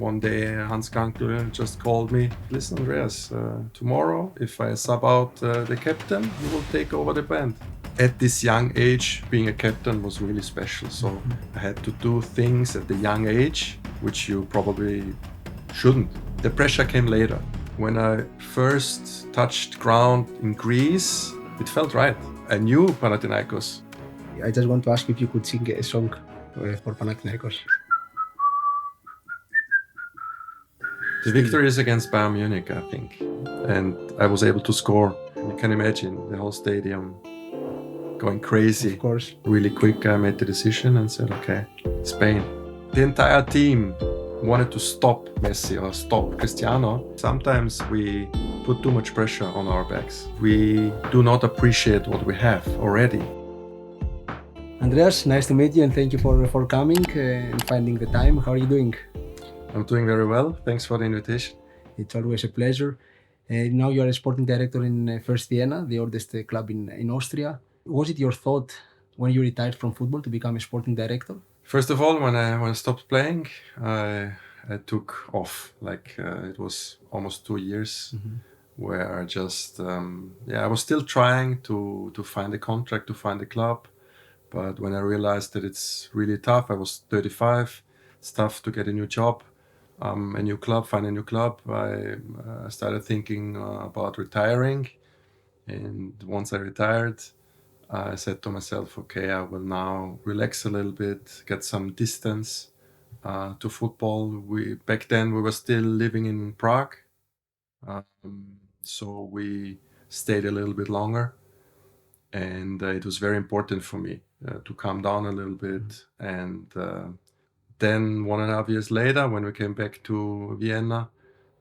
one day Hans Krankl just called me. Listen, Andreas, tomorrow if I sub out the captain, you will take over the band. At this young age, being a captain was really special. So I had to do things at the young age, which you probably shouldn't. The pressure came later. When I first touched ground in Greece, it felt right. I knew Panathinaikos. I just want to ask if you could sing a song for Panathinaikos. The victory is against Bayern Munich, I think. And I was able to score. You can imagine the whole stadium going crazy. Of course. Really quick, I made the decision and said, okay, Spain. The entire team wanted to stop Messi or stop Cristiano. Sometimes we put too much pressure on our backs. We do not appreciate what we have already. Andreas, nice to meet you and thank you for coming and finding the time. How are you doing? I'm doing very well. Thanks for the invitation. It's always a pleasure. Now you are a sporting director in First Vienna, the oldest club in Austria. Was it your thought when you retired from football to become a sporting director? First of all, when I stopped playing, I took off. It was almost 2 years where I just, I was still trying to find a contract, to find a club. But when I realized that it's really tough, I was 35, it's tough to get a new job, a new club, find a new club. I started thinking about retiring. And once I retired, I said to myself, okay, I will now relax a little bit, get some distance to football. Back then we were still living in Prague, so we stayed a little bit longer, and it was very important for me to calm down a little bit. And then 1.5 years later, when we came back to Vienna,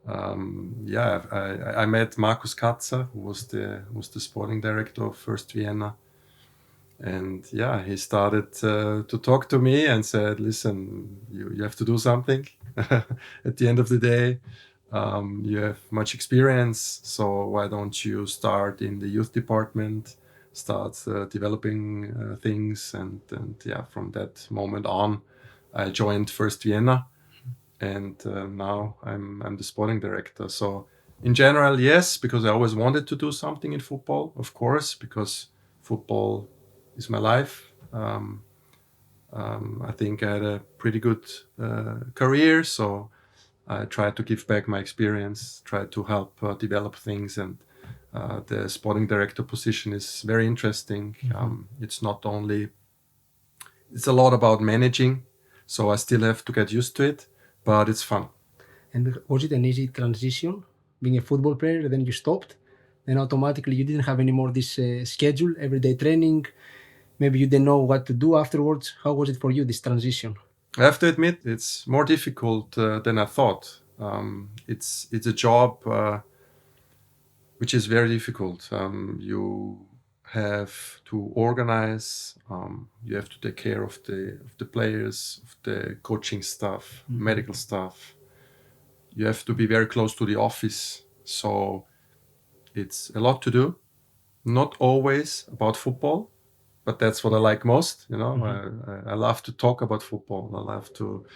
I met Markus Katzer, who was the sporting director of First Vienna. And he started to talk to me and said, listen, you have to do something. At the end of the day, you have much experience, so why don't you start in the youth department, start developing things. And from that moment on, I joined First Vienna, and now I'm the sporting director. So in general, yes, because I always wanted to do something in football, of course, because football is my life. I think I had a pretty good career, so I tried to give back my experience, try to help develop things, and the sporting director position is very interesting. It's a lot about managing, so I still have to get used to it, but it's fun. And was it an easy transition, being a football player, then you stopped, then automatically you didn't have any more this schedule, everyday training, maybe you didn't know what to do afterwards. How was it for you, this transition? I have to admit, it's more difficult than I thought. It's a job which is very difficult. You have to organize, you have to take care of the players, of the coaching staff, medical staff. You have to be very close to the office. So it's a lot to do. Not always about football, but that's what I like most. I love to talk about football. I love to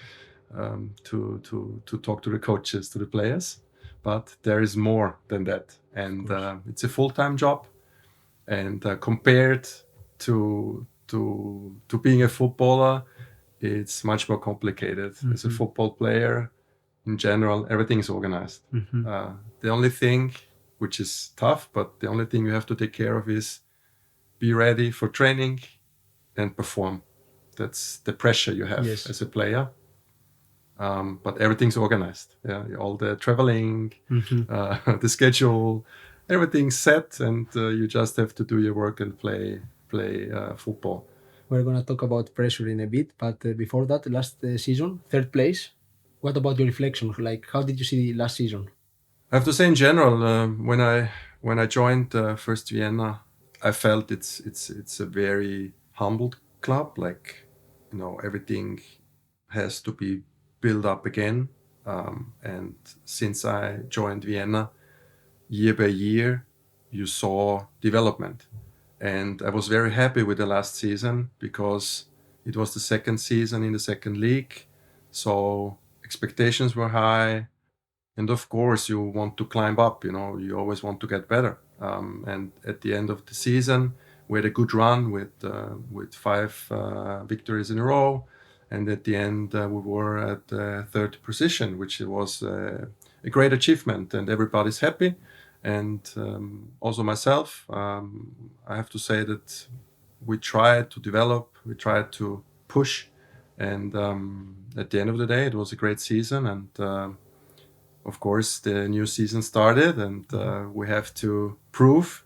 talk to the coaches, to the players. But there is more than that, and it's a full-time job. And compared to being a footballer, it's much more complicated. As a football player, in general, everything is organized. The only thing, which is tough, but the only thing you have to take care of is be ready for training and perform. That's the pressure you have as a player. But everything's organized. All the traveling, the schedule, everything's set, and you just have to do your work and play football. We're going to talk about pressure in a bit, but before that, last season, 3rd place. What about your reflection? How did you see last season? I have to say, in general, when I joined First Vienna, I felt it's a very humbled club. Everything has to be built up again. And since I joined Vienna, year by year, you saw development. And I was very happy with the last season because it was the 2nd season in the 2nd league. So expectations were high, and of course you want to climb up. You always want to get better. And at the end of the season, we had a good run with 5 victories in a row, and at the end we were at third position, which was a great achievement, and everybody's happy. And also myself, I have to say that we tried to develop, we tried to push, and at the end of the day, it was a great season. And of course, the new season started, and we have to prove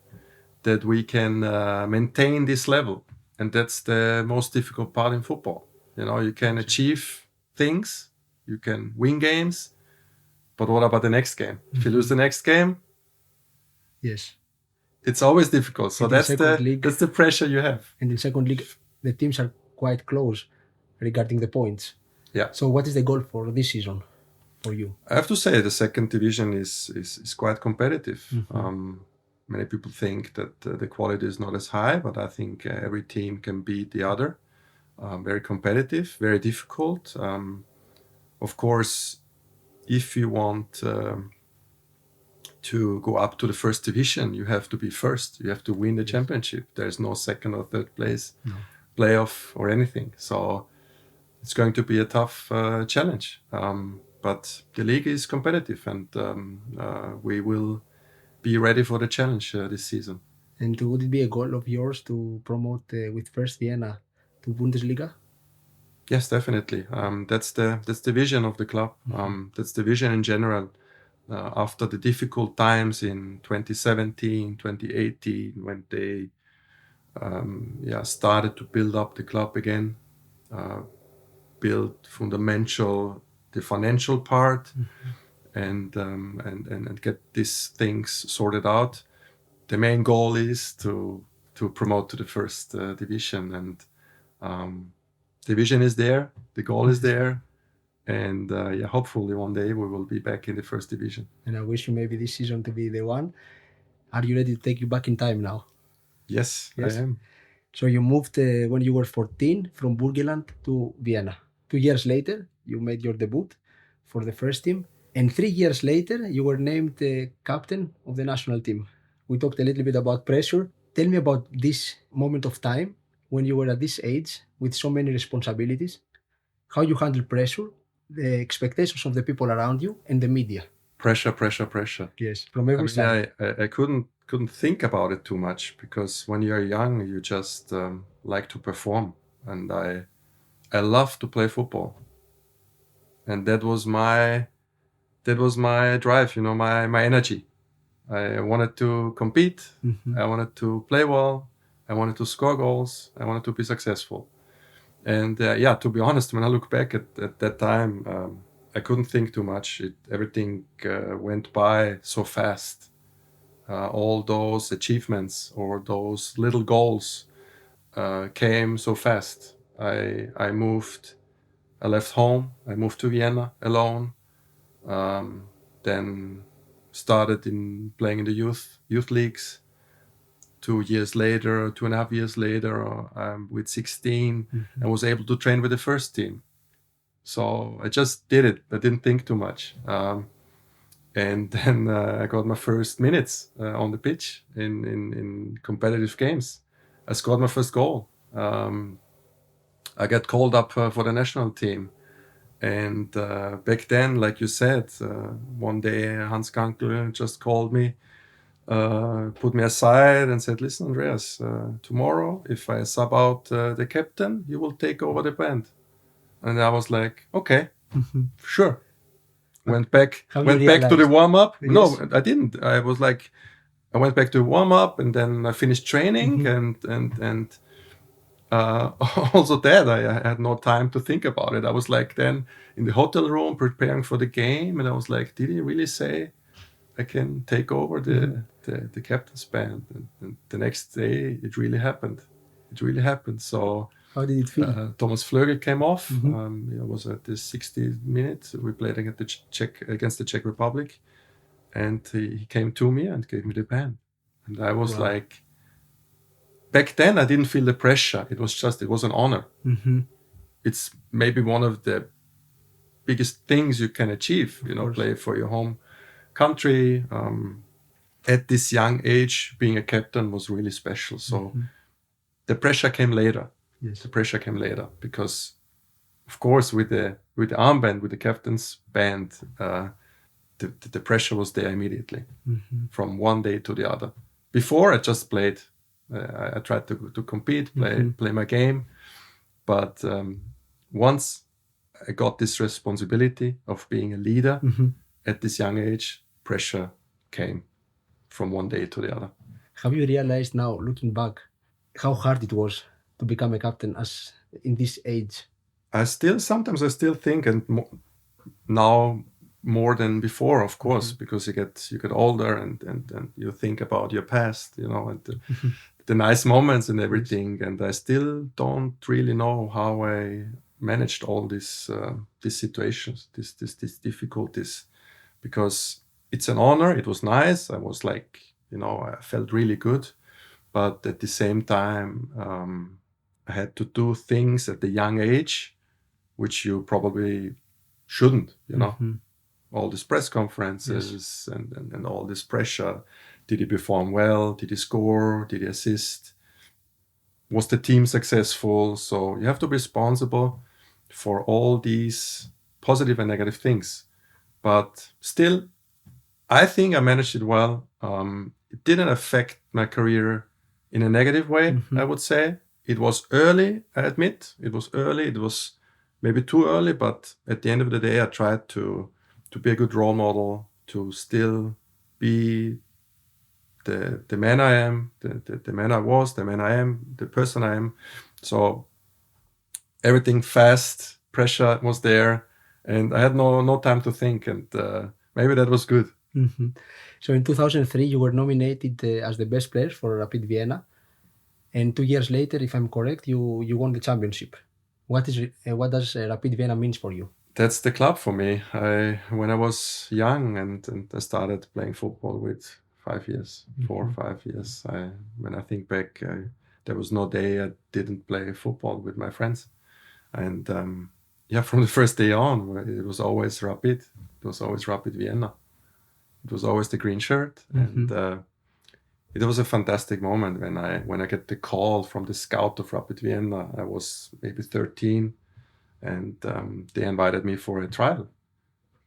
that we can maintain this level. And that's the most difficult part in football. You can achieve things, you can win games, but what about the next game? If you lose the next game, yes, it's always difficult. So In the that's second league- that's the pressure you have. and in second league, the teams are quite close regarding the points. Yeah. So what is the goal for this season for you? I have to say the second division is quite competitive. Many people think that the quality is not as high, but I think every team can beat the other. Very competitive, very difficult. Of course, if you want to go up to the first division, you have to be first. You have to win the championship. There's no second or third place, playoff or anything. So it's going to be a tough challenge. But the league is competitive, and we will be ready for the challenge this season. And would it be a goal of yours to promote with First Vienna to Bundesliga? Yes, definitely. That's the vision of the club. That's the vision in general. After the difficult times in 2017, 2018, when they started to build up the club again, build the financial part, and get these things sorted out. The main goal is to promote to the first division, and the vision is there, the goal is there, and hopefully one day we will be back in the first division. And I wish you maybe this season to be the one. Are you ready to take you back in time now? Yes, Yes. I am. So you moved when you were 14 from Burgenland to Vienna. 2 years later, you made your debut for the first team. And 3 years later, you were named the captain of the national team. We talked a little bit about pressure. Tell me about this moment of time when you were at this age with so many responsibilities, how you handle pressure, the expectations of the people around you, and the media. Pressure. Yes, from every side. I couldn't think about it too much, because when you're young, you just like to perform, and I love to play football, and that was my drive, my energy. I wanted to compete. I wanted to play well. I wanted to score goals. I wanted to be successful. And to be honest, when I look back at that time, I couldn't think too much. Everything went by so fast. All those achievements or those little goals came so fast. I left home. I moved to Vienna alone. Then started in playing in the youth leagues. 2.5 years later, with 16, I was able to train with the first team. So I just did it. I didn't think too much. And then I got my first minutes on the pitch in competitive games. I scored my first goal. I got called up for the national team. And back then, like you said, one day Hans Krankl just called me, put me aside and said, "Listen, Andreas, tomorrow, if I sub out the captain, you will take over the band." And I was like, "Okay, sure." Went back to the warm-up. Yes. No, I didn't. I went back to warm-up, and then I finished training, and also that I had no time to think about it. I was like then in the hotel room preparing for the game, and I was like, did he really say I can take over the captain's band? And the next day it really happened. So how did it feel? Thomas Tuchel came off. It was at the 60th minute. We played against the Czech Republic, and he came to me and gave me the band. And I was like, back then I didn't feel the pressure. It was an honor. It's maybe one of the biggest things you can achieve. You know, course. play for your home country. At this young age, being a captain was really special. So the pressure came later. Yes. The pressure came later because, of course, with the armband, with the captain's band, the pressure was there immediately from one day to the other. Before I just played. I tried to compete, play my game, but once I got this responsibility of being a leader at this young age, pressure came from one day to the other. Have you realized now, looking back, how hard it was to become a captain as in this age? Sometimes I still think, and now more than before, of course, because you get older and you think about your past, you know, and the nice moments and everything. And I still don't really know how I managed all these situations, these difficulties, because it's an honor. It was nice. I was like, you know, I felt really good, but at the same time, I had to do things at a young age, which you probably shouldn't, you know. All these press conferences and all this pressure. Did he perform well? Did he score? Did he assist? Was the team successful? So you have to be responsible for all these positive and negative things. But still, I think I managed it well. It didn't affect my career in a negative way, I would say. It was early, I admit. It was early. It was maybe too early, but at the end of the day, I tried to be a good role model, to still be the man I am, the man I was, the man I am, the person I am. So everything fast, pressure was there, and I had no time to think, and maybe that was good. So in 2003, you were nominated as the best player for Rapid Vienna, and 2 years later, if I'm correct, you won the championship. What does Rapid Vienna means for you? That's the club for me. When I was young and I started playing football with 5 years, 4 or 5 years. When I think back, there was no day I didn't play football with my friends. And from the first day on, it was always Rapid. It was always Rapid Vienna. It was always the green shirt. And it was a fantastic moment when I get the call from the scout of Rapid Vienna. I was maybe 13. And they invited me for a trial,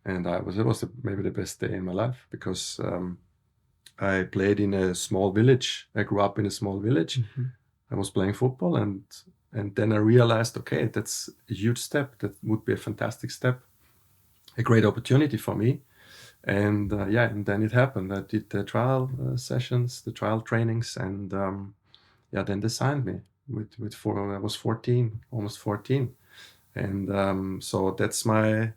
and it was maybe the best day in my life, because I played in a small village. I grew up in a small village. I was playing football, and then I realized, okay, that's a huge step. That would be a fantastic step, a great opportunity for me. And and then it happened. I did the trial sessions, the trial trainings, and then they signed me I was 14, almost 14. And so that's my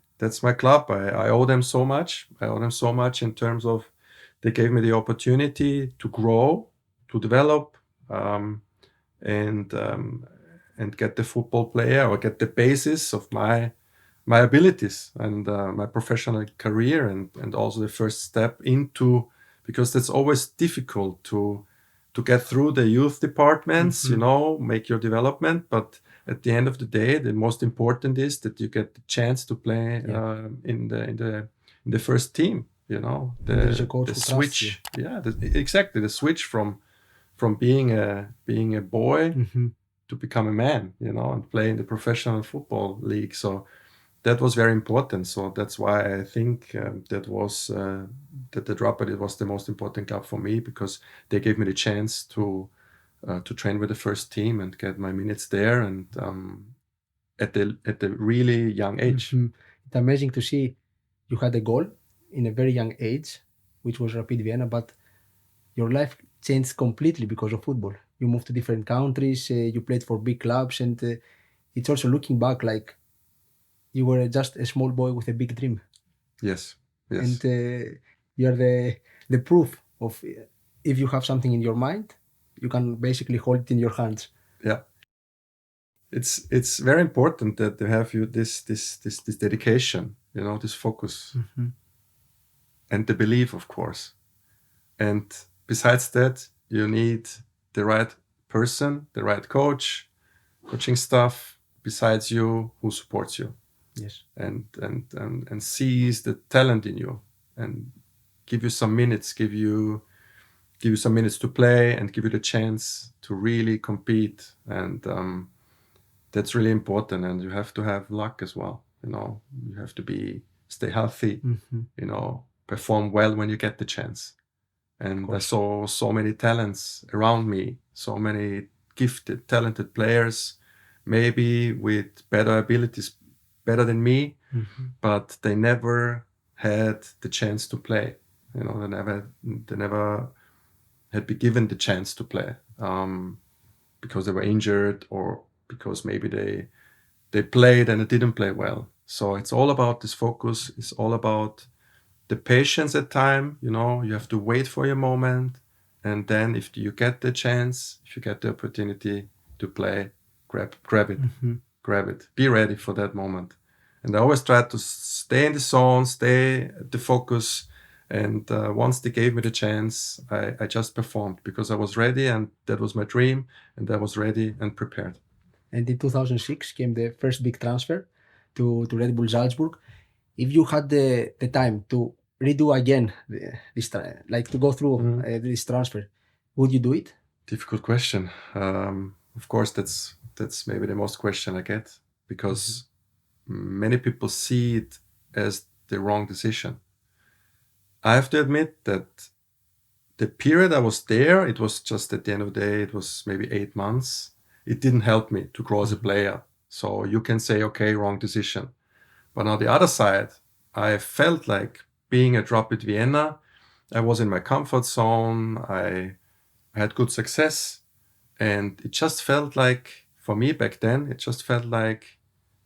club. I owe them so much. I owe them so much in terms of they gave me the opportunity to grow, to develop, and get the football player, or get the basis of my abilities and my professional career, and also the first step into, because that's always difficult to get through the youth departments, you know, make your development, but at the end of the day, the most important is that you get the chance to play in the first team. You know, the switch. Exactly, the switch from being a boy to become a man. You know, and play in the professional football league. So that was very important. So that's why I think that the Rapid was the most important club for me, because they gave me the chance to train with the first team and get my minutes there, and at the really young age. It's amazing to see you had a goal in a very young age, which was Rapid Vienna, but your life changed completely because of football. You moved to different countries, you played for big clubs, and it's also looking back like you were just a small boy with a big dream. Yes. And you're the proof of if you have something in your mind, you can basically hold it in your hands. Yeah. It's very important that they have you this dedication, you know, this focus, and the belief, of course. And besides that, you need the right person, the right coaching staff besides you who supports you. Yes. and sees the talent in you and give you some minutes, give you some minutes to play and give you the chance to really compete. And that's really important. And you have to have luck as well. You have to stay healthy, perform well when you get the chance. And I saw so many talents around me, so many gifted, talented players, maybe with better abilities, better than me, but they never had the chance to play. They never had been given the chance to play because they were injured or because maybe they played and it didn't play well. So it's all about this focus. It's all about the patience at time. You have to wait for your moment. And then if you get the chance, if you get the opportunity to play, grab it, grab it. Be ready for that moment. And I always try to stay in the zone, stay at the focus. And once they gave me the chance, I just performed because I was ready and that was my dream. And I was ready and prepared. And in 2006 came the first big transfer to Red Bull Salzburg. If you had the time to redo again to go through this transfer, would you do it? Difficult question. Of course, that's maybe the most question I get because many people see it as the wrong decision. I have to admit that the period I was there, it was just at the end of the day, it was maybe 8 months. It didn't help me to grow as a player. So you can say, okay, wrong decision. But on the other side, I felt like being at Rapid Vienna, I was in my comfort zone. I had good success. And it just felt like, for me back then, it just felt like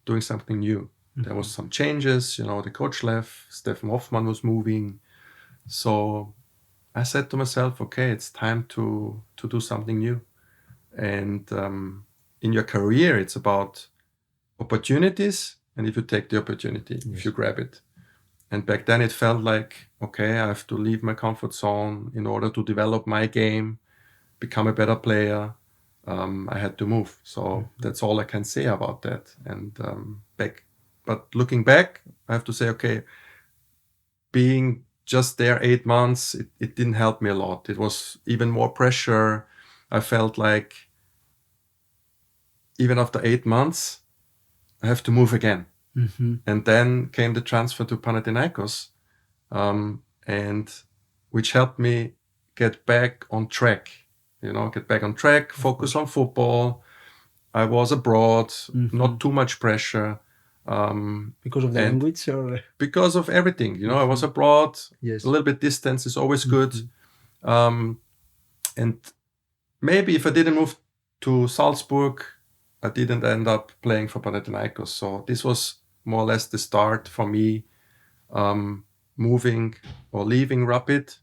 doing something new. There was some changes, the coach left, Steffen Hoffmann was moving. So I said to myself, okay, it's time to do something new. And in your career, it's about opportunities. And if you take the opportunity, if you grab it. And back then it felt like, okay, I have to leave my comfort zone in order to develop my game, become a better player. I had to move. So that's all I can say about that. And but looking back, I have to say, okay, being just there 8 months, it didn't help me a lot. It was even more pressure. I felt like even after 8 months, I have to move again. And then came the transfer to Panathinaikos, and which helped me get back on track. Focus on football. I was abroad, not too much pressure. Because of the language or? Because of everything. I was abroad. Yes. A little bit distance is always good. And maybe if I didn't move to Salzburg, I didn't end up playing for Panathinaikos. So this was more or less the start for me, moving or leaving Rapid,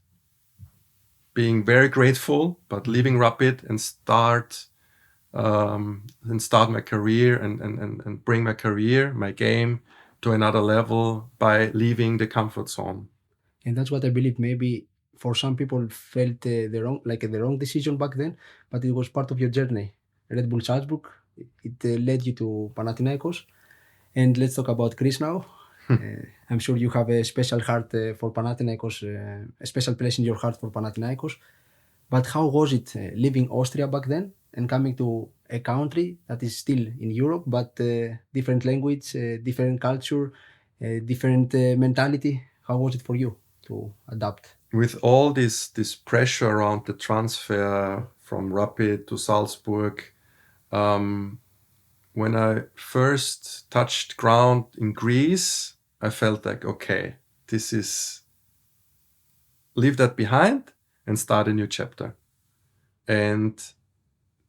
being very grateful, but leaving Rapid and start my career and bring my career, my game to another level by leaving the comfort zone. And that's what I believe. Maybe for some people felt the wrong decision back then, but it was part of your journey. Red Bull Salzburg, it led you to Panathinaikos. And let's talk about Greece now. I'm sure you have a special heart for Panathinaikos, a special place in your heart for Panathinaikos. But how was it leaving Austria back then and coming to a country that is still in Europe, but different language, different culture, different mentality? How was it for you to adapt? With all this pressure around the transfer from Rapid to Salzburg, when I first touched ground in Greece, I felt like, okay, leave that behind and start a new chapter. And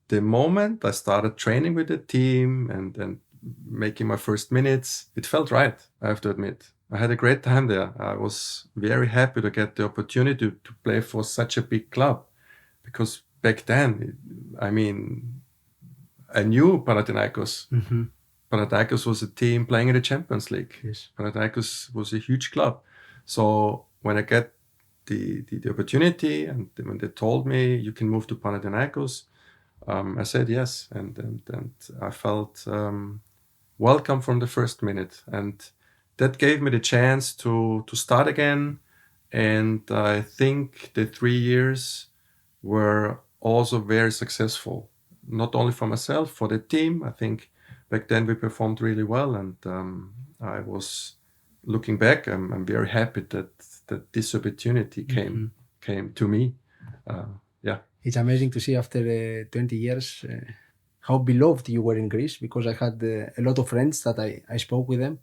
the moment I started training with the team and making my first minutes, it felt right, I have to admit. I had a great time there. I was very happy to get the opportunity to play for such a big club. Because back then, I knew Panathinaikos. Panathinaikos was a team playing in the Champions League. Yes. Panathinaikos was a huge club. So when I get the opportunity and when they told me you can move to Panathinaikos, I said yes. And I felt welcome from the first minute. And that gave me the chance to start again. And I think the 3 years were also very successful, not only for myself, for the team. I think back then we performed really well, and I was looking back. I'm very happy that this opportunity came to me. Yeah, It's amazing to see after 20 years how beloved you were in Greece, because I had a lot of friends that I spoke with them,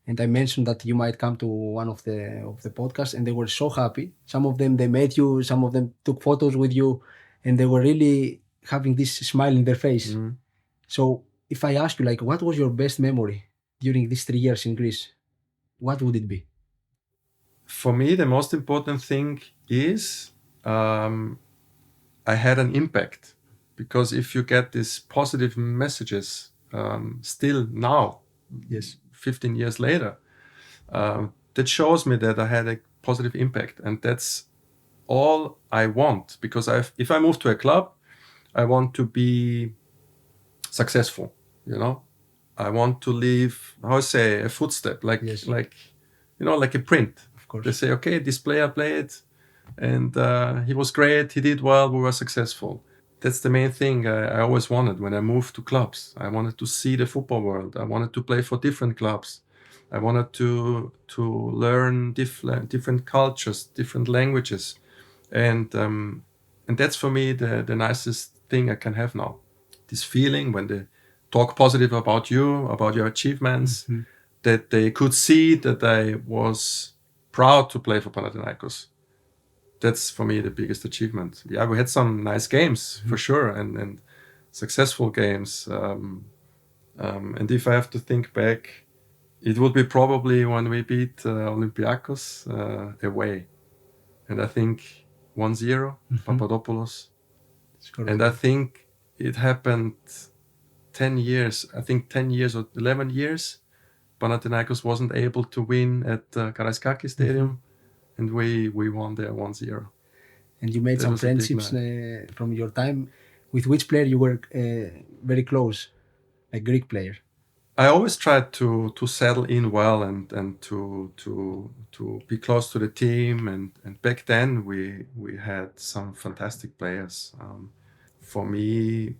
and I mentioned that you might come to one of the podcasts, and they were so happy. Some of them, they met you, some of them took photos with you, and they were really having this smile in their face. So if I ask you, like, what was your best memory during these 3 years in Greece, what would it be? For me, the most important thing is I had an impact, because if you get these positive messages still now, Yes. 15 years later, that shows me that I had a positive impact, and that's all I want. Because if I move to a club, I want to be successful. I want to leave, how I say, a footstep, like a print. Of course. They say, okay, this player played, and he was great, he did well, we were successful. That's the main thing I always wanted when I moved to clubs. I wanted to see the football world. I wanted to play for different clubs. I wanted to learn different cultures, different languages, and that's for me the nicest thing I can have now. This feeling when they talk positive about you, about your achievements, that they could see that I was proud to play for Panathinaikos. That's for me the biggest achievement. Yeah, we had some nice games for sure, and successful games. And if I have to think back, it would be probably when we beat Olympiacos away, and I think 1-0, Papadopoulos. And I think it happened 10 years. I think 10 years or 11 years. Panathinaikos wasn't able to win at Karaiskaki Stadium. And we won there 1-0. And you made some friendships from your time. With which player you were very close, a Greek player? I always tried to settle in well and to be close to the team. And back then we had some fantastic players. For me,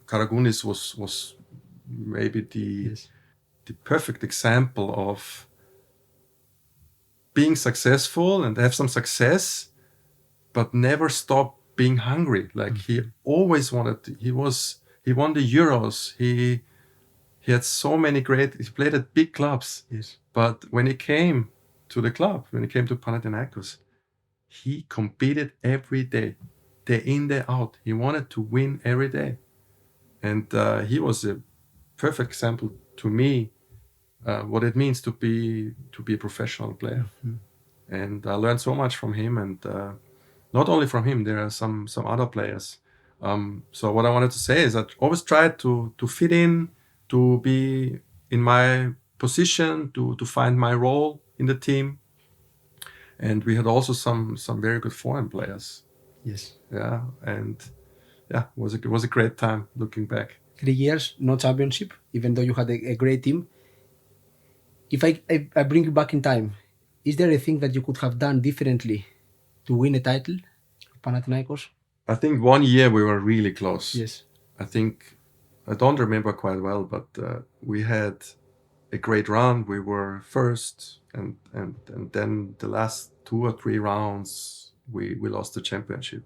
Karagounis was maybe the perfect example of being successful and have some success, but never stop being hungry. Like he always wanted. He won the Euros. He had so many he played at big clubs. Yes. But when he came to the club, when he came to Panathinaikos, he competed every day in, day out. He wanted to win every day, and he was a perfect example to me. What it means to be a professional player. And I learned so much from him, and not only from him, there are some other players. So what I wanted to say is that I always tried to fit in, to be in my position, to find my role in the team. And we had also some very good foreign players. Yes. Yeah, and yeah, it was a great time looking back. 3 years, no championship, even though you had a great team. If I bring you back in time, is there a thing that you could have done differently to win a title for Panathinaikos? I think 1 year we were really close. Yes. I don't remember quite well, but we had a great run. We were first, and then the last 2 or 3 rounds we lost the championship.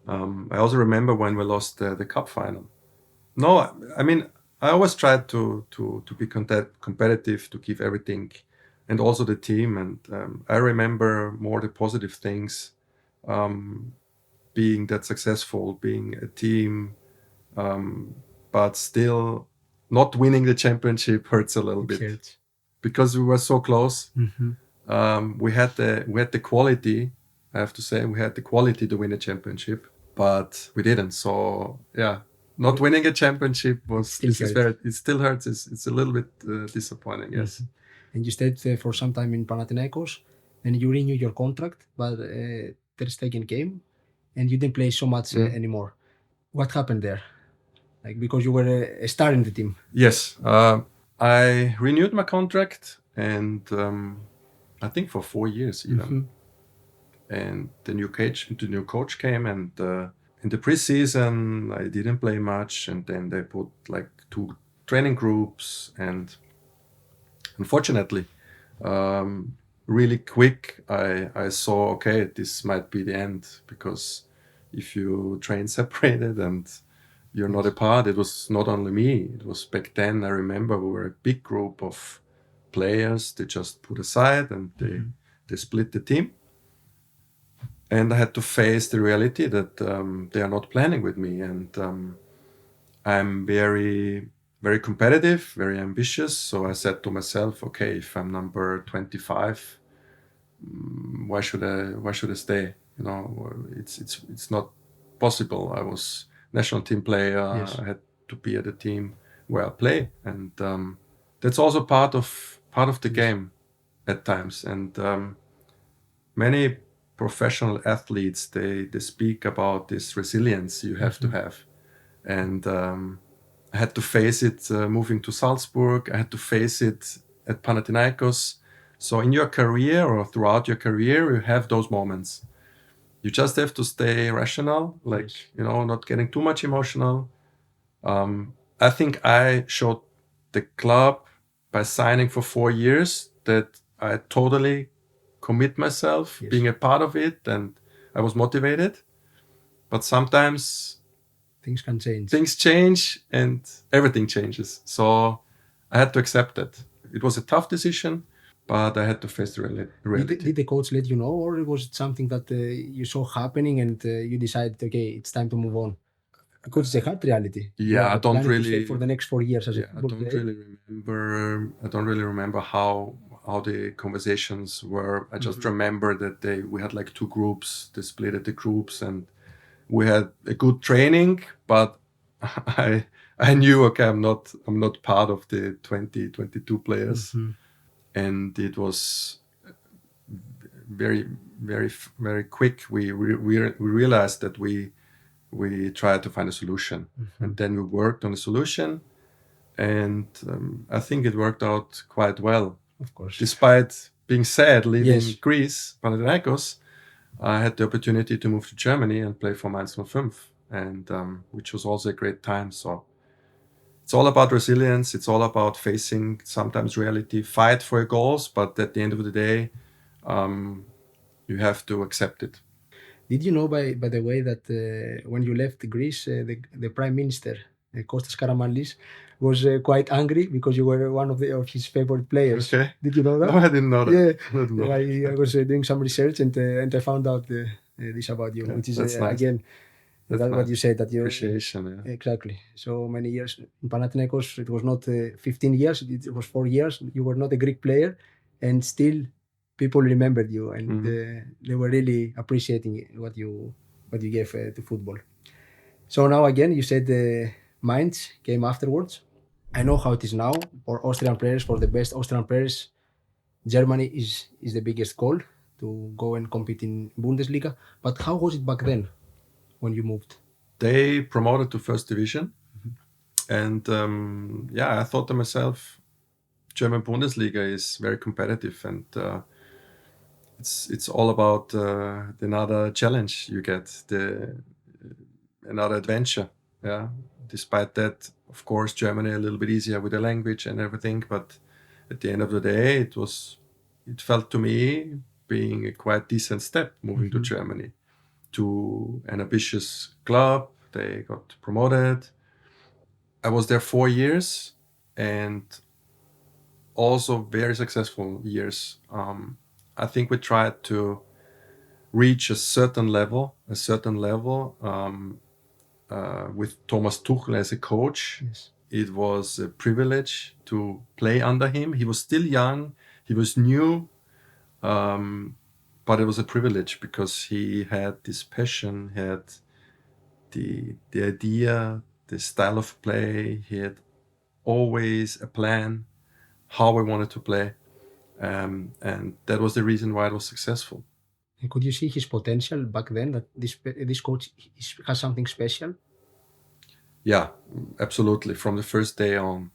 I also remember when we lost the cup final. No, I mean, I always tried to be competitive, to give everything, and also the team. And I remember more the positive things, being that successful, being a team, but still not winning the championship hurts a little bit because we were so close. We had the quality. I have to say, we had the quality to win a championship, but we didn't. So yeah. Not winning a championship it still hurts. It's a little bit disappointing, yes. And you stayed for some time in Panathinaikos, and you renewed your contract, but Ter Stegen came, and you didn't play so much anymore. What happened there? Like because you were a star in the team. Yes, I renewed my contract, and I think for 4 years even. And the new coach came, and in the preseason I didn't play much, and then they put like 2 training groups, and unfortunately, really quick I saw, okay, this might be the end, because if you train separated and you're not a part, it was not only me, it was back then, I remember we were a big group of players, they just put aside and they split the team. And I had to face the reality that they are not planning with me. And I'm very, very competitive, very ambitious. So I said to myself, okay, if I'm number 25, why should I stay? You know, it's not possible. I was national team player. Yes. I had to be at a team where I play, and that's also part of the game at times. And many professional athletes, they speak about this resilience you have to have. And I had to face it moving to Salzburg. I had to face it at Panathinaikos. So in your career or throughout your career, you have those moments. You just have to stay rational, like, you know, not getting too much emotional. I think I showed the club by signing for 4 years that I totally commit myself, being a part of it, and I was motivated. But sometimes things can change. Things change and everything changes. So I had to accept it. It was a tough decision, but I had to face the reality. Did the coach let you know, or was it something that you saw happening and you decided, okay, it's time to move on? Because it's a hard reality. Yeah, I don't really for the next 4 years as a I don't really remember how the conversations were. I just remember that we had like 2 groups. They split the groups, and we had a good training. But I knew, okay, I'm not part of the 22 players, and it was very, very, very quick. We realized that we tried to find a solution, and then we worked on a solution, and I think it worked out quite well. Of course, despite being sad leaving Greece, Panathinaikos, I had the opportunity to move to Germany and play for Mainz 05, and which was also a great time. So it's all about resilience. It's all about facing sometimes reality, fight for your goals, but at the end of the day, you have to accept it. Did you know, by the way, that when you left Greece, the Prime Minister, Kostas Karamanlis, was quite angry because you were one of his favorite players? Okay. Did you know that? No, I didn't know that. Yeah, I was doing some research and I found out this about you, which is nice. Again, that's nice. What you said, that you appreciation. Yeah. Exactly. So many years in Panathinaikos. It was not 15 years; it was 4 years. You were not a Greek player, and still people remembered you, and they were really appreciating what you gave to football. So now again, you said Mainz came afterwards. I know how it is now for Austrian players. For the best Austrian players, Germany is the biggest goal to go and compete in Bundesliga. But how was it back then when you moved? They promoted to first division, and I thought to myself, German Bundesliga is very competitive, and it's all about another challenge you get, another adventure. Yeah. Despite that, of course, Germany a little bit easier with the language and everything, but at the end of the day, it felt to me being a quite decent step moving to Germany, to an ambitious club. They got promoted. I was there 4 years, and also very successful years. I think we tried to reach a certain level with Thomas Tuchel as a coach. Yes. It was a privilege to play under him. He was still young, he was new, but it was a privilege because he had this passion, he had the idea, the style of play. He had always a plan how we wanted to play, and that was the reason why it was successful. Could you see his potential back then, that this coach has something special? Yeah, absolutely. From the first day on,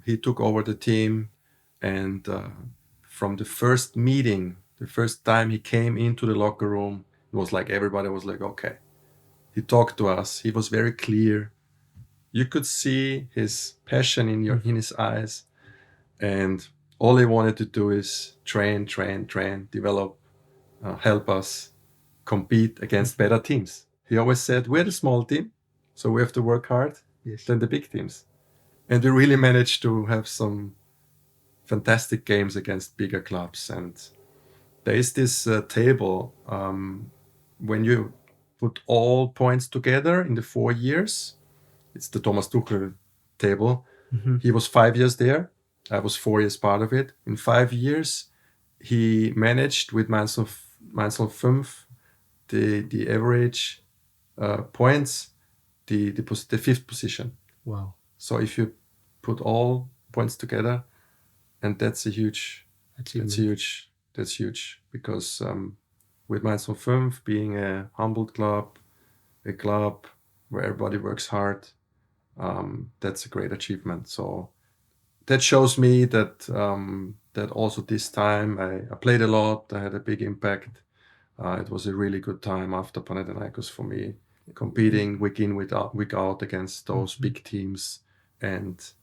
he took over the team, and from the first meeting, the first time he came into the locker room, it was like everybody was like, okay. He talked to us. He was very clear. You could see his passion in his eyes, and all he wanted to do is train, develop, help us compete against better teams. He always said, "We're the small team, so we have to work hard than the big teams." And we really managed to have some fantastic games against bigger clubs. And there is this table when you put all points together in the 4 years. It's the Thomas Tuchel table. He was 5 years there. I was 4 years part of it. In 5 years, he managed with Mainz 05 the average points, the fifth position. Wow. So if you put all points together, and that's huge because with Mainz 05 being a humble club, a club where everybody works hard, that's a great achievement. So that shows me that that also this time I played a lot. I had a big impact. It was a really good time after Panathinaikos for me, competing week in, week out against those big teams, and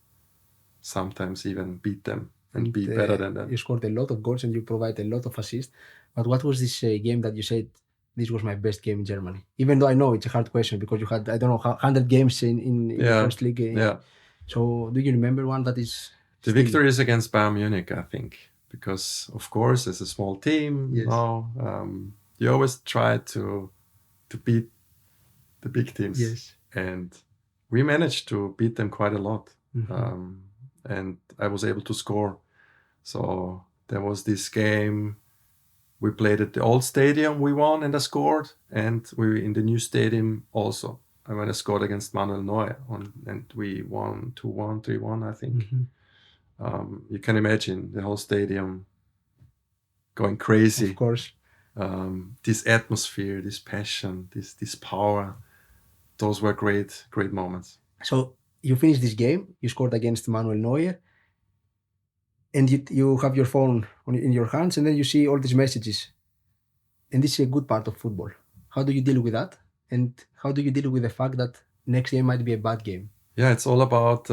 sometimes even beat them and be better than them. You scored a lot of goals and you provide a lot of assists. But what was this game that you said, this was my best game in Germany? Even though I know it's a hard question because you had, I don't know, 100 games in the first league. Yeah. So do you remember one that is... The victory is against Bayern Munich, I think, because of course, as a small team, you always try to beat the big teams. Yes. And we managed to beat them quite a lot. And I was able to score. So there was this game. We played at the old stadium, we won and I scored. And we were in the new stadium also. And when I scored against Manuel Neuer, and we won 2-1, 3-1, I think. You can imagine the whole stadium going crazy. Of course. This atmosphere, this passion, this power, those were great moments. So you finished this game, you scored against Manuel Neuer, and you have your phone in your hands, and then you see all these messages. And this is a good part of football. How do you deal with that? And how do you deal with the fact that next game might be a bad game? Yeah, it's all about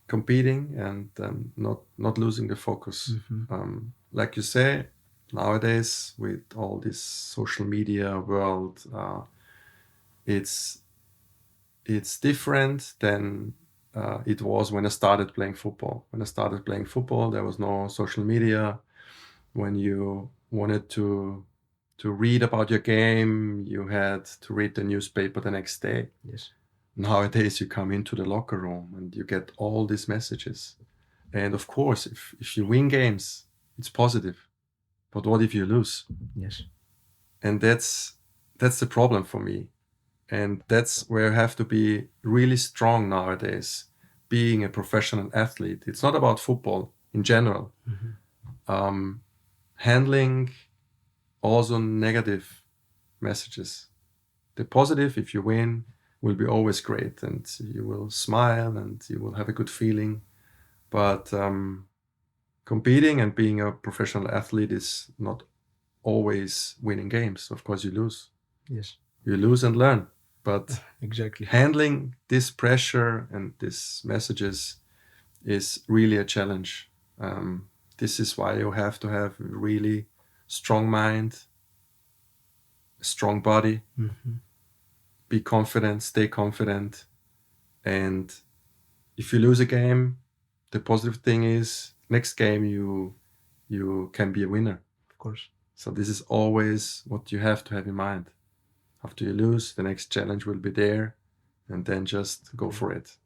competing and not losing the focus. Like you say, nowadays with all this social media world, it's different than it was when I started playing football. When I started playing football, there was no social media. When you wanted to read about your game, you had to read the newspaper the next day. Yes. Nowadays, you come into the locker room and you get all these messages. And of course, if you win games, it's positive. But what if you lose? Yes. And that's the problem for me. And that's where I have to be really strong nowadays, being a professional athlete. It's not about football in general. Handling also negative messages. The positive, if you win, will be always great, and you will smile and you will have a good feeling. But competing and being a professional athlete is not always winning games. Of course, you lose. Yes. You lose and learn. But exactly, handling this pressure and these messages is really a challenge. This is why you have to have a really strong mind, a strong body, be confident, stay confident. And if you lose a game, the positive thing is next game you can be a winner. Of course. So this is always what you have to have in mind. After you lose, the next challenge will be there, and then just go for it.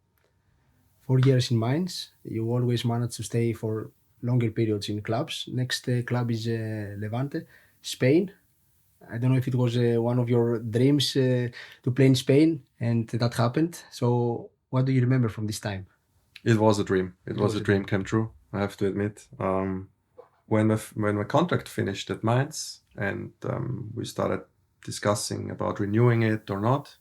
4 years in Mainz, you always manage to stay for longer periods in clubs. Next club is Levante, Spain. I don't know if it was one of your dreams to play in Spain, and that happened. So what do you remember from this time? It was a dream. It was a dream come true, I have to admit. When my contract finished at Mainz and we started discussing about renewing it or not,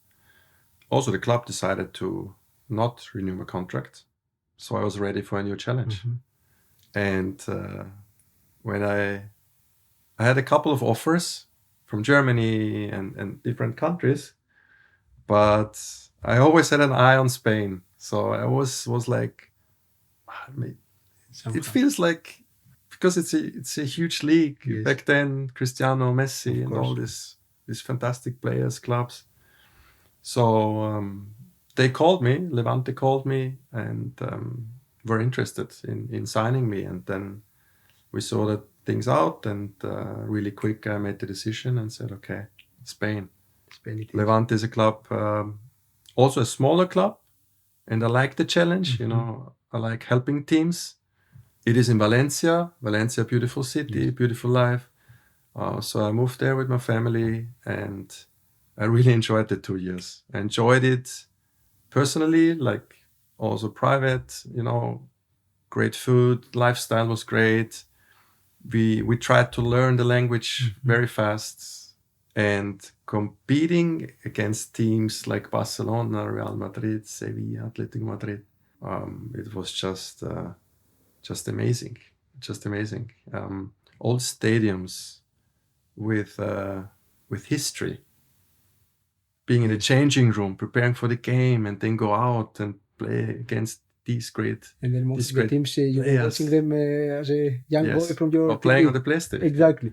also the club decided to not renew my contract. So I was ready for a new challenge. And when I had a couple of offers from Germany and different countries, but I always had an eye on Spain. So I was like, it feels like, because it's a huge league. Yes. Back then, Cristiano, Messi, Of and all course. these fantastic players, clubs. So they called me, Levante called me, and were interested in signing me. And then we sorted things out, and really quick I made the decision and said, okay, Spain. Spain it is. Levante is a club, also a smaller club, and I like the challenge. You know, I like helping teams. It is in Valencia, beautiful city, beautiful life. So I moved there with my family, and I really enjoyed the 2 years. I enjoyed it personally, like also private, you know, great food, lifestyle was great. We tried to learn the language very fast, and competing against teams like Barcelona, Real Madrid, Sevilla, Athletic Madrid, it was just amazing, old stadiums with history, being in the changing room, preparing for the game, and then go out and play against these great. And then most of the teams, you were watching them as a young boy from your or playing TV. on the PlayStation. Exactly.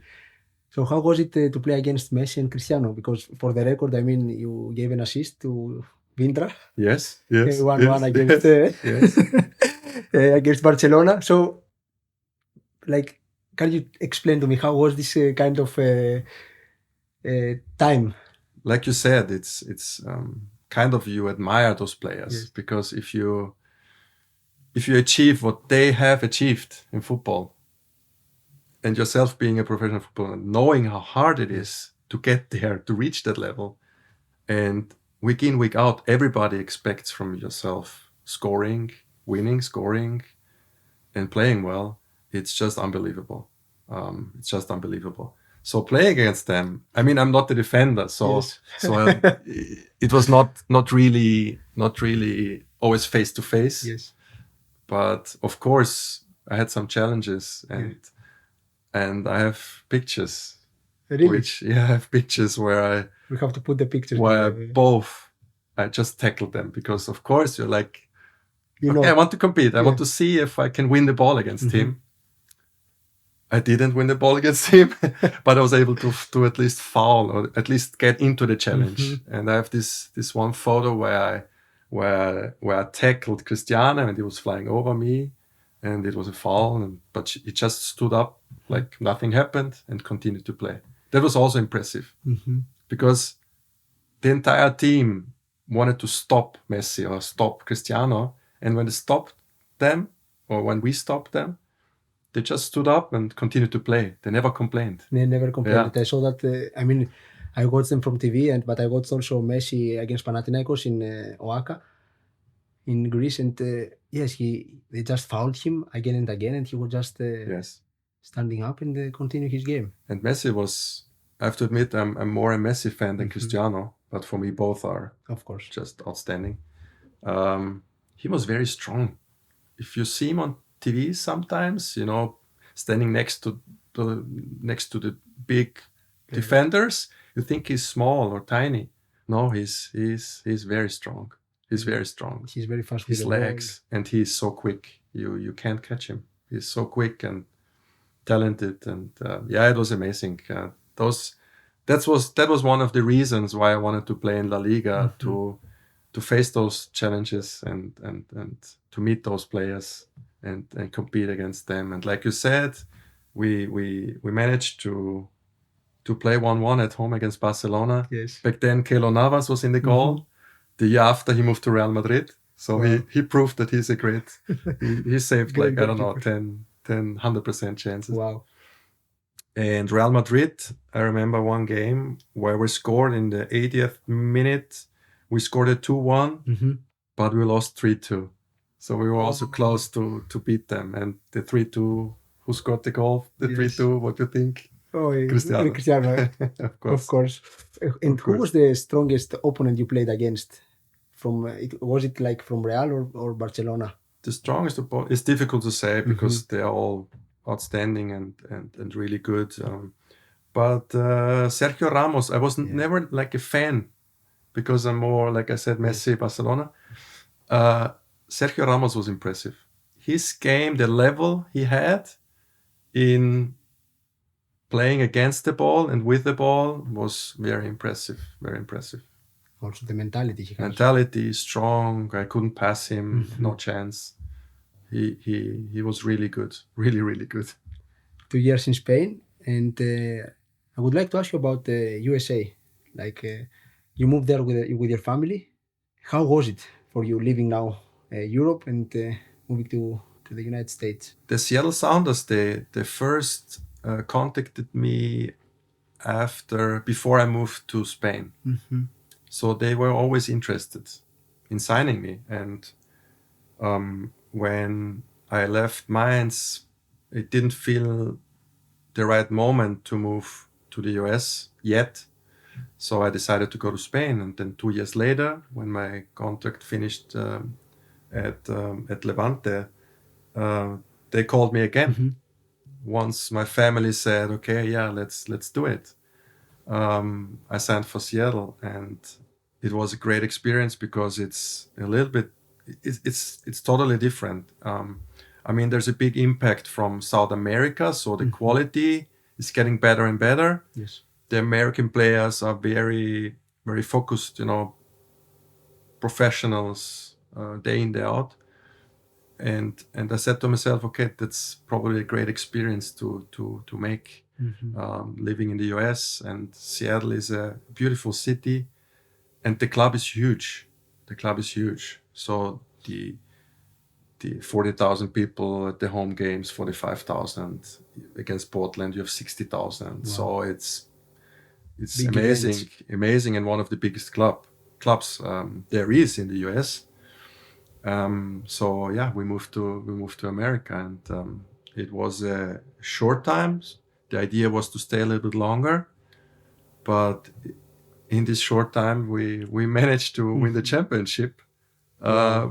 So how was it to play against Messi and Cristiano? Because for the record, I mean, you gave an assist to Vintra. Yes. 1-1 against against Barcelona. So, like, can you explain to me how was this kind of time? Like you said, it's kind of, you admire those players, because if you achieve what they have achieved in football, and yourself being a professional footballer, knowing how hard it is to get there, to reach that level, and week in, week out, everybody expects from yourself winning, scoring, and playing well. It's just unbelievable. So playing against them, I mean, I'm not the defender, so it was not really always face to face. Yes. But of course, I had some challenges, and I have pictures. Really? I have pictures where We have to put the pictures. I just tackled them, because of course you're like, You okay, know. I want to compete. I want to see if I can win the ball against him. I didn't win the ball against him, but I was able to at least foul, or at least get into the challenge. And I have this one photo where I tackled Cristiano, and he was flying over me, and it was a foul, but he just stood up like nothing happened and continued to play. That was also impressive, because the entire team wanted to stop Messi or stop Cristiano, and when they stopped them, or when we stopped them, they just stood up and continued to play. They never complained. They never complained. I saw that. I mean, I watched them from TV, but I watched also Messi against Panathinaikos in Oaxaca, in Greece, and they just fouled him again and again, and he was just standing up and continue his game. And Messi was, I have to admit, I'm more a Messi fan than Cristiano, but for me both are, of course, just outstanding. He was very strong. If you see him on TV sometimes, you know, standing next to the big defenders, you think he's small or tiny. No, he's very strong. He's very strong. He's very fast with his legs, and he's so quick. You can't catch him. He's so quick and talented, and it was amazing. That was one of the reasons why I wanted to play in LaLiga, to face those challenges and to meet those players and compete against them. And like you said, we managed to play 1-1 at home against Barcelona. Yes. Back then, Keylor Navas was in the goal. The year after, he moved to Real Madrid. So he proved that he's a great... he saved Great, like, I don't know, 100% chances. Wow. And Real Madrid, I remember one game where we scored in the 80th minute. We scored a 2-1, but we lost 3-2. So we were also close to beat them. And the 3-2, who scored the goal? The 3-2, what do you think? Oh, Cristiano. Of course. And who was the strongest opponent you played against from was it like from Real or Barcelona? The strongest of both, it's difficult to say because they are all outstanding and really good. But Sergio Ramos, I was never like a fan because I'm more, like I said, Messi, Barcelona. Sergio Ramos was impressive. His game, the level he had in playing against the ball and with the ball was very impressive, very impressive. Also the mentality he has. Mentality, strong. I couldn't pass him, no chance. He was really good, really, really good. 2 years in Spain, and I would like to ask you about the USA. Like you moved there with your family. How was it for you living now Europe and moving to the United States? The Seattle Sounders, they first contacted me before I moved to Spain. So they were always interested in signing me. And when I left Mainz, it didn't feel the right moment to move to the US yet. So I decided to go to Spain. And then 2 years later, when my contract finished at Levante, they called me again. Once my family said, okay, yeah, let's do it. I signed for Seattle, and it was a great experience because it's a little bit, it's totally different. I mean, there's a big impact from South America, so the quality is getting better and better. Yes. The American players are very, very focused, professionals, day in, day out. And I said to myself, okay, that's probably a great experience to make living in the US. And Seattle is a beautiful city, and the club is huge. The club is huge. So the 40,000 people at the home games, 45,000 against Portland, you have 60,000. Wow. So it's big amazing, amazing, and one of the biggest clubs there is in the US. So yeah, we moved to America, and it was a short time. The idea was to stay a little bit longer, but in this short time, we managed to win the championship,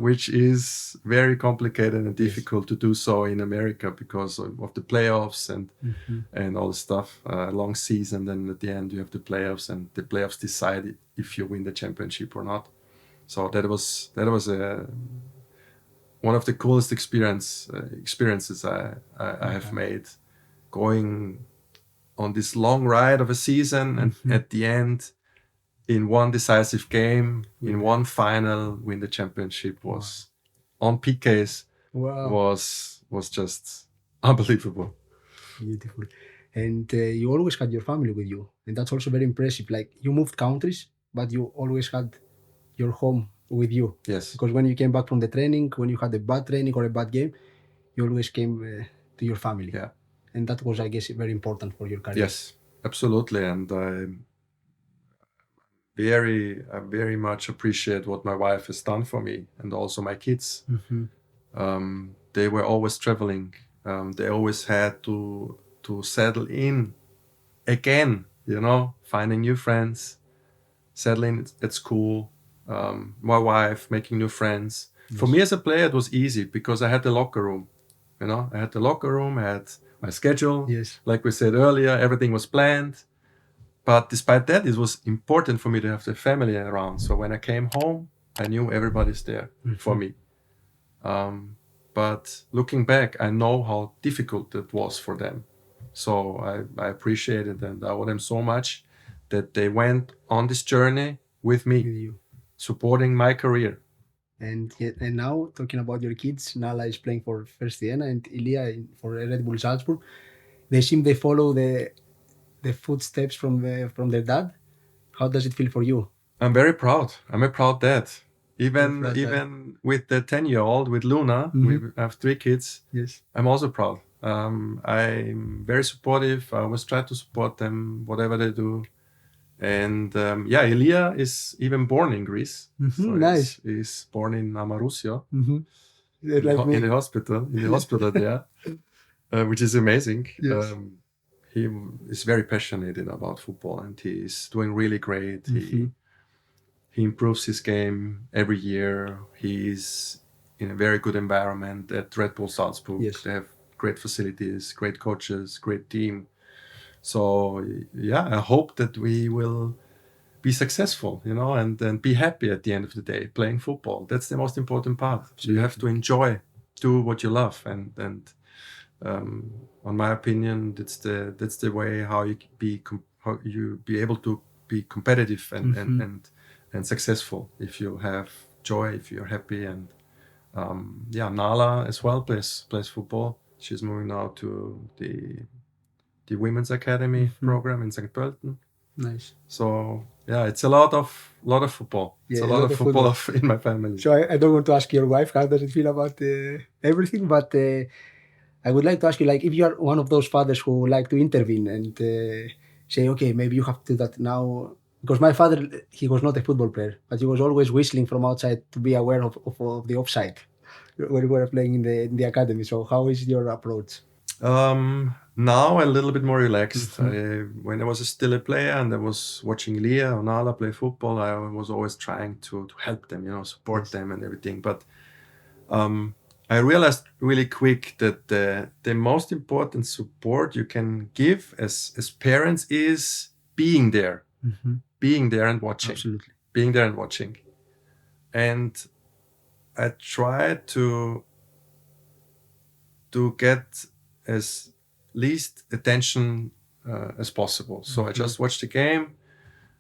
which is very complicated and difficult to do so in America because of the playoffs and all the stuff. Long season, then at the end you have the playoffs, and the playoffs decide if you win the championship or not. So that was one of the coolest experiences I have made, going on this long ride of a season, and at the end, in one decisive game, in one final, win the championship was on PKs. Was just unbelievable. Beautiful. And you always had your family with you, and that's also very impressive. Like, you moved countries, but you always had your home with you. Yes. Because when you came back from the training, when you had a bad training or a bad game, you always came to your family. Yeah. And that was, I guess, very important for your career. Yes, absolutely. And I very much appreciate what my wife has done for me, and also my kids. They were always traveling. They always had to settle in again, finding new friends, settling at school. My wife making new friends. Yes. For me as a player, it was easy because I had the locker room. I had the locker room, I had my schedule. Yes. Like we said earlier, everything was planned. But despite that, it was important for me to have the family around. So when I came home, I knew everybody's there for me. But looking back, I know how difficult it was for them. So I appreciate it, and I owe them so much that they went on this journey with me, supporting my career. And now, talking about your kids, Nala is playing for First Vienna and Ilya for Red Bull Salzburg. They follow the footsteps from their dad. How does it feel for you? I'm very proud. I'm a proud dad. Even with the 10-year-old, with Luna, we have 3 kids. Yes. I'm also proud. I'm very supportive. I always try to support them, whatever they do. And Ilya is even born in Greece. So nice. He's born in Amarusio, like in the hospital there, which is amazing. Yes. He is very passionate about football, and he's doing really great. He improves his game every year. He's in a very good environment at Red Bull Salzburg. Yes. They have great facilities, great coaches, great team. So yeah, I hope that we will be successful, and be happy at the end of the day playing football. That's the most important part. So you have to enjoy, do what you love, and on my opinion, that's the way how you be able to be competitive and successful if you have joy, if you're happy. And Nala as well plays football. She's moving now to the women's academy program in St. Pölten. Nice. So yeah, it's a lot of football. It's a lot of football in my family. So I don't want to ask your wife how does it feel about everything, but I would like to ask you, like, if you are one of those fathers who like to intervene and say, okay, maybe you have to do that now. Because my father, he was not a football player, but he was always whistling from outside to be aware of the offside when we were playing in the academy. So how is your approach? Now a little bit more relaxed. When I was still a player and I was watching Leah or Nala play football, I was always trying to help them, support them and everything. But I realized really quick that the most important support you can give as parents is being there. Being there and watching. Absolutely. Being there and watching. And I try to get as least attention as possible. So I just watch the game.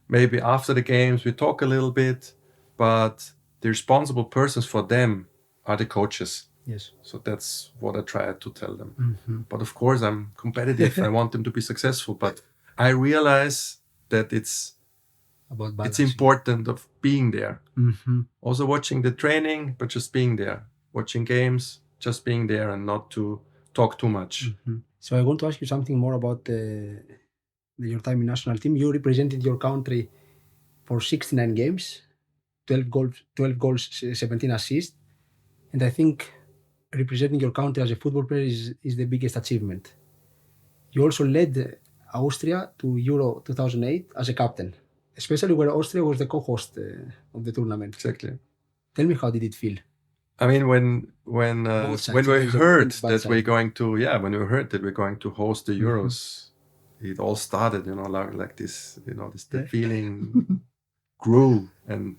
Maybe after the games we talk a little bit, but the responsible persons for them are the coaches. Yes. So that's what I try to tell them. But of course I'm competitive. I want them to be successful, but I realize that it's important of being there. Also watching the training, but just being there. Watching games, just being there and not to talk too much. So I want to ask you something more about your time in national team. You represented your country for 69 games, 12 goals, 17 assists. And I think representing your country as a football player is the biggest achievement. You also led Austria to Euro 2008 as a captain, especially where Austria was the co-host of the tournament. Exactly. Tell me, how did it feel? I mean, when we heard that we're going to host the Euros, it all started, like this, the feeling grew, and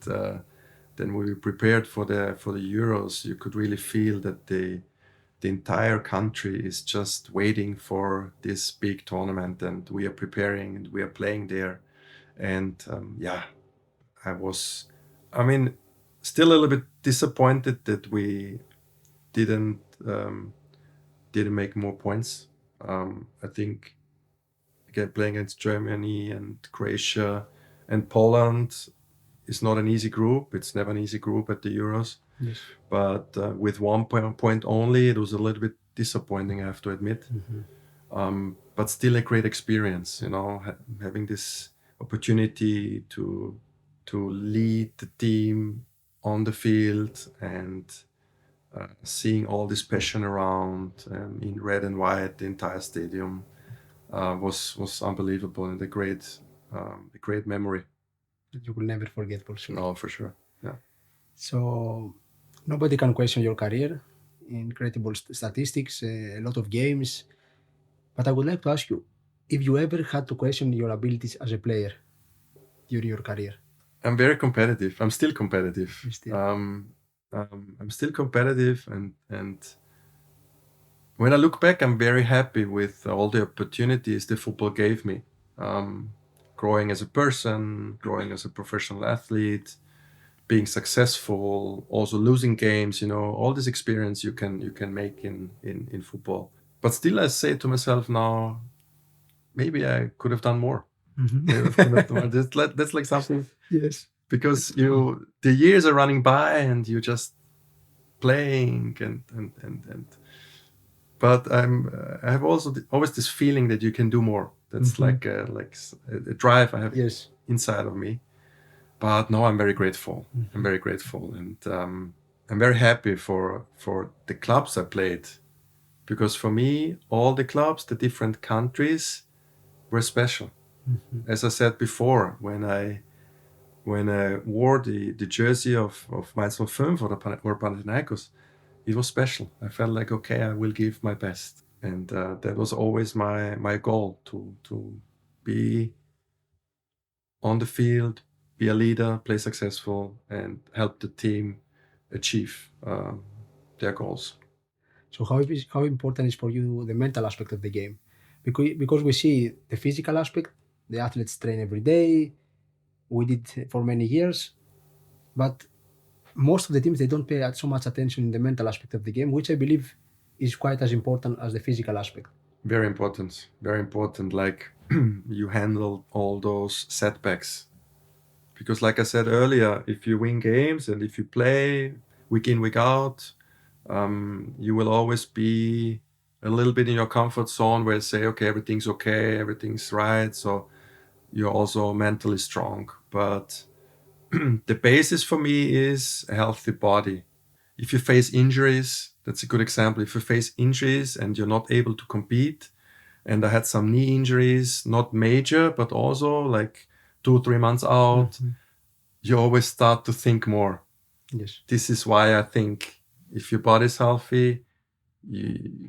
then we prepared for the Euros. You could really feel that the entire country is just waiting for this big tournament, and we are preparing and we are playing there. And I was, still a little bit disappointed that we didn't make more points. I think again playing against Germany and Croatia and Poland is not an easy group. It's never an easy group at the Euros. Yes. But with 1 point only, it was a little bit disappointing, I have to admit. But still a great experience, having this opportunity to lead the team on the field and seeing all this passion around in red and white, the entire stadium was unbelievable, and a great memory. That you will never forget, for sure. No, for sure. Yeah. So nobody can question your career. Incredible statistics, a lot of games. But I would like to ask you, if you ever had to question your abilities as a player during your career. I'm very competitive. I'm still competitive. I'm still competitive, and when I look back, I'm very happy with all the opportunities the football gave me. Growing as a person, growing as a professional athlete, being successful, also losing games, all this experience you can make in football. But still, I say to myself now, maybe I could have done more. That's like something. Yes. Because the years are running by and you just playing and but I have also always this feeling that you can do more. That's like a drive I have inside of me. But no, I'm very grateful. I'm very grateful, and I'm very happy for the clubs I played, because for me all the clubs, the different countries were special. As I said before, when I when I wore the jersey of Mainz 05 or Panathinaikos, it was special. I felt like, okay, I will give my best. And that was always my goal, to be on the field, be a leader, play successful, and help the team achieve their goals. So how important is for you the mental aspect of the game? Because we see the physical aspect, the athletes train every day, we did for many years, but most of the teams they don't pay so much attention in the mental aspect of the game, which I believe is quite as important as the physical aspect. Very important, very important. Like you handle all those setbacks. Because like I said earlier, if you win games and if you play week in, week out, you will always be a little bit in your comfort zone where you say, okay, everything's right. So you're also mentally strong. But the basis for me is a healthy body. If you face injuries, that's a good example. If you face injuries and you're not able to compete, and I had some knee injuries, not major, but also like 2-3 months out, you always start to think more. Yes. This is why I think if your body's healthy,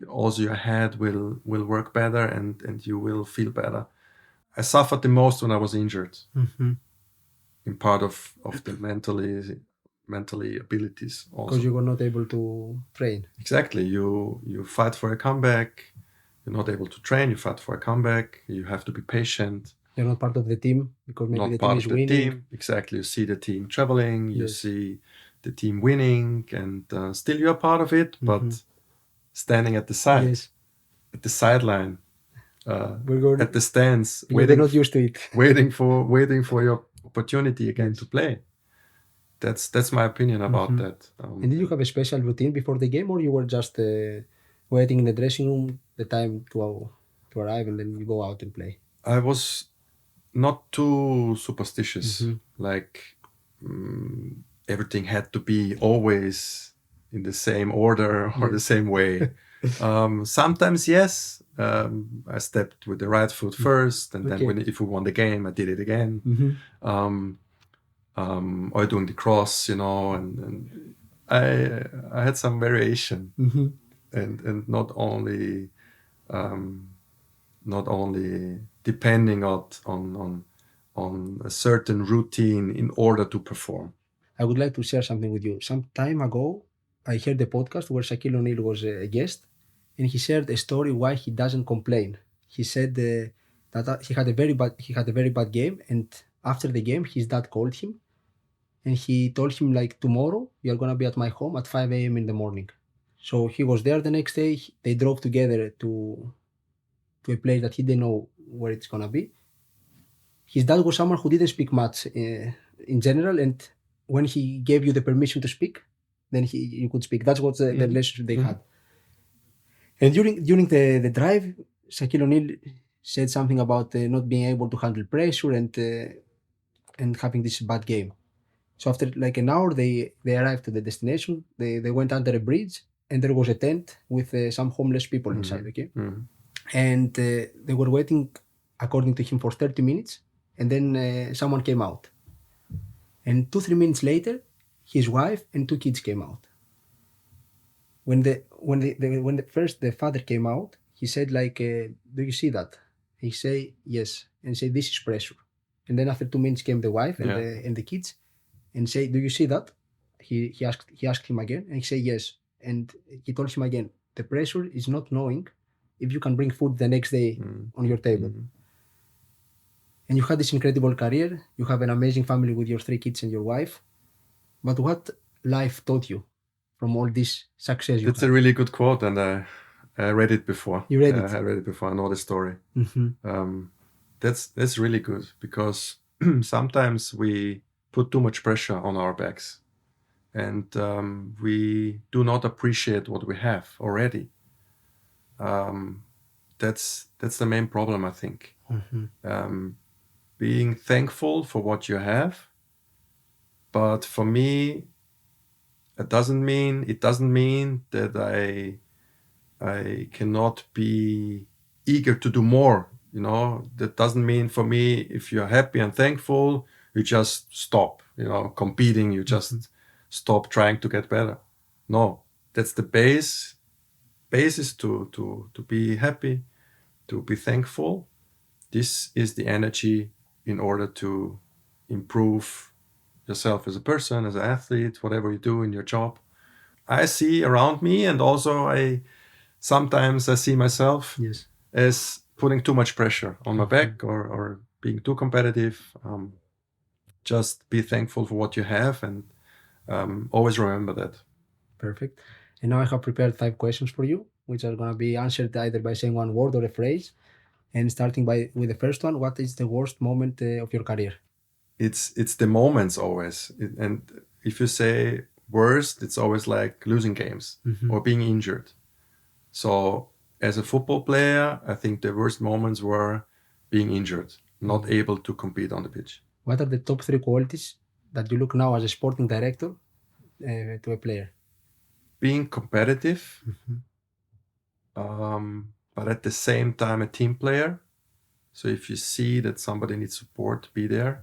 also your head will work better and you will feel better. I suffered the most when I was injured, in part of the mentally abilities also. Because you were not able to train. Exactly. You fight for a comeback. You're not able to train. You fight for a comeback. You have to be patient. You're not part of the team because maybe Not the part team of is the winning. team. Exactly. You see the team traveling. You Yes. see the team winning, and still you're part of it, but standing at the side, Yes. at the sideline, We're going, at the stands, they're not used to it. waiting for your opportunity again to play. That's my opinion about that. And did you have a special routine before the game, or you were just waiting in the dressing room the time to arrive and then you go out and play? I was not too superstitious. Like everything had to be always in the same order or the same way. Sometimes yes, I stepped with the right foot first, and then if we won the game, I did it again. Or doing the cross, and I had some variation, and not only depending on a certain routine in order to perform. I would like to share something with you. Some time ago, I heard a podcast where Shaquille O'Neal was a guest, and he shared a story why he doesn't complain. He said that he had a very bad game, and after the game, his dad called him, and he told him like, tomorrow you're gonna be at my home at 5 a.m. in the morning. So he was there the next day. They drove together to a place that he didn't know where it's gonna be. His dad was someone who didn't speak much in general, and when he gave you the permission to speak, then you could speak. That's what the relationship they had. And during the drive, Shaquille O'Neal said something about not being able to handle pressure and having this bad game. So after like an hour, they arrived to the destination. They went under a bridge, and there was a tent with some homeless people inside. Okay, and they were waiting, according to him, for 30 minutes, and then someone came out. And 2-3 minutes later, his wife and 2 kids came out. When the father came out, he said like, "Do you see that?" He say yes, and say, "This is pressure." And then after 2 minutes came the wife and the kids, and say, "Do you see that?" He asked him again, and he said yes. And he told him again, the pressure is not knowing if you can bring food the next day on your table. And you had this incredible career. You have an amazing family with your 3 kids and your wife. But what life taught you from all this success you That's had? a really good quote, and I read it before. You read it? I read it before. I know the story. That's really good, because sometimes we put too much pressure on our backs, and we do not appreciate what we have already. That's the main problem, I think. Being thankful for what you have, but for me, it doesn't mean that I cannot be eager to do more. That doesn't mean, for me, if you're happy and thankful, you just stop, competing. You just stop trying to get better. No, that's the basis to be happy, to be thankful. This is the energy in order to improve yourself as a person, as an athlete, whatever you do in your job. I see around me, and also sometimes I see myself as putting too much pressure on my back or being too competitive. Just be thankful for what you have, and always remember that. Perfect. And now I have prepared 5 questions for you, which are going to be answered either by saying one word or a phrase. And starting with the first one, what is the worst moment of your career? It's the moments always. And if you say worst, it's always like losing games or being injured. So as a football player, I think the worst moments were being injured, not able to compete on the pitch. What are the top 3 qualities that you look now as a sporting director to a player? Being competitive, but at the same time a team player. So if you see that somebody needs support, be there.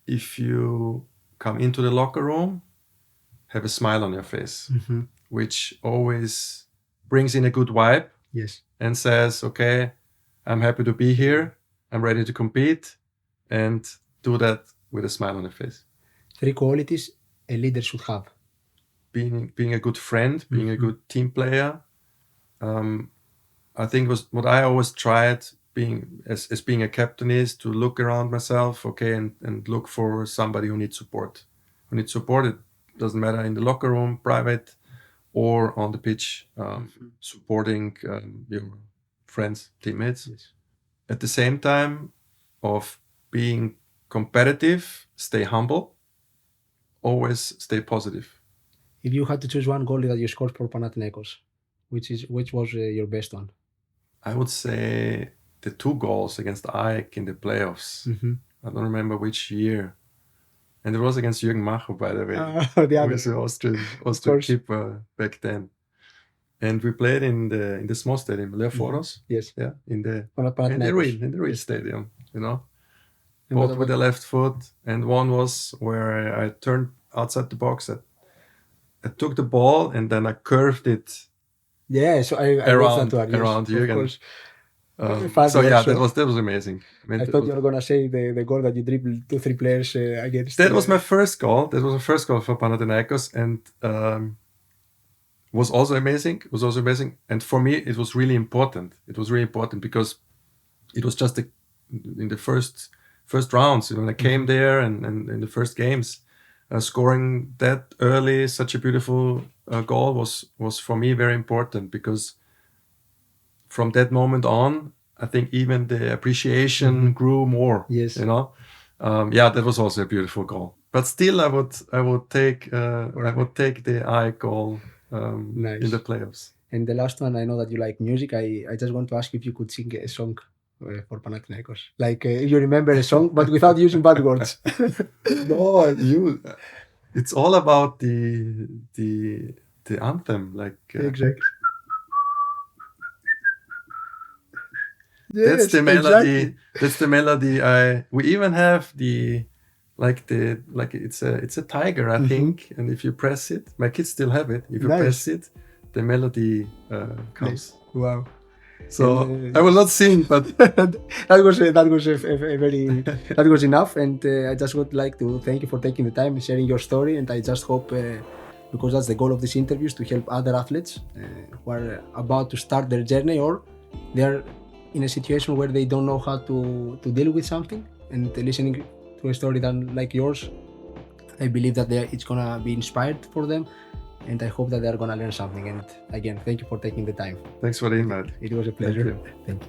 If you come into the locker room, have a smile on your face, which always brings in a good vibe. Yes. And says, okay, I'm happy to be here. I'm ready to compete, and do that with a smile on your face. 3 qualities a leader should have. Being a good friend, being a good team player. I think was what I always tried being a captain is to look around myself, okay, and look for somebody who needs support. It doesn't matter in the locker room, private, or on the pitch, supporting your friends, teammates. Yes. At the same time of being competitive, stay humble, always stay positive. If you had to choose one goal that you scored for Panathinaikos, which was your best one? I would say the 2 goals against AEK in the playoffs. I don't remember which year. And it was against Jürgen Macho, by the way. The was the Austrian keeper back then. And we played in the small stadium, Leoforos. Yes. Yeah, in the Panathinaikos. real stadium, both with the left foot. And one was where I turned outside the box. I took the ball and then I curved it. Yeah, so I around Jürgen. That was amazing. I thought you were gonna say the goal that you dribbled 2-3 players against. That was my first goal. That was my first goal for Panathinaikos, and was also amazing. And for me, it was really important. Because it was just in the first rounds. When I came there and in the first games, scoring that early, such a beautiful goal was for me very important, because from that moment on, I think even the appreciation grew more. Yes. That was also a beautiful goal. But still, I would take the AEK goal nice. In the playoffs. And the last one, I know that you like music. I just want to ask if you could sing a song for Panathinaikos. Like if you remember a song, but without using bad words. No, it's all about the anthem. Like exactly. That's Yes, the melody. exactly. That's the melody. We even have it's a tiger, I think. And if you press it, my kids still have it. If you press it, the melody comes. Wow. So I will not sing, but that was enough. And I just would like to thank you for taking the time and sharing your story. And I just hope, because that's the goal of this interview, is to help other athletes who are about to start their journey, or they are in a situation where they don't know how to deal with something. And listening to a story like yours, I believe that it's gonna be inspired for them. And I hope that they're gonna learn something. And again, thank you for taking the time. Thanks for the invite. It was a pleasure. Thank you. Thank you.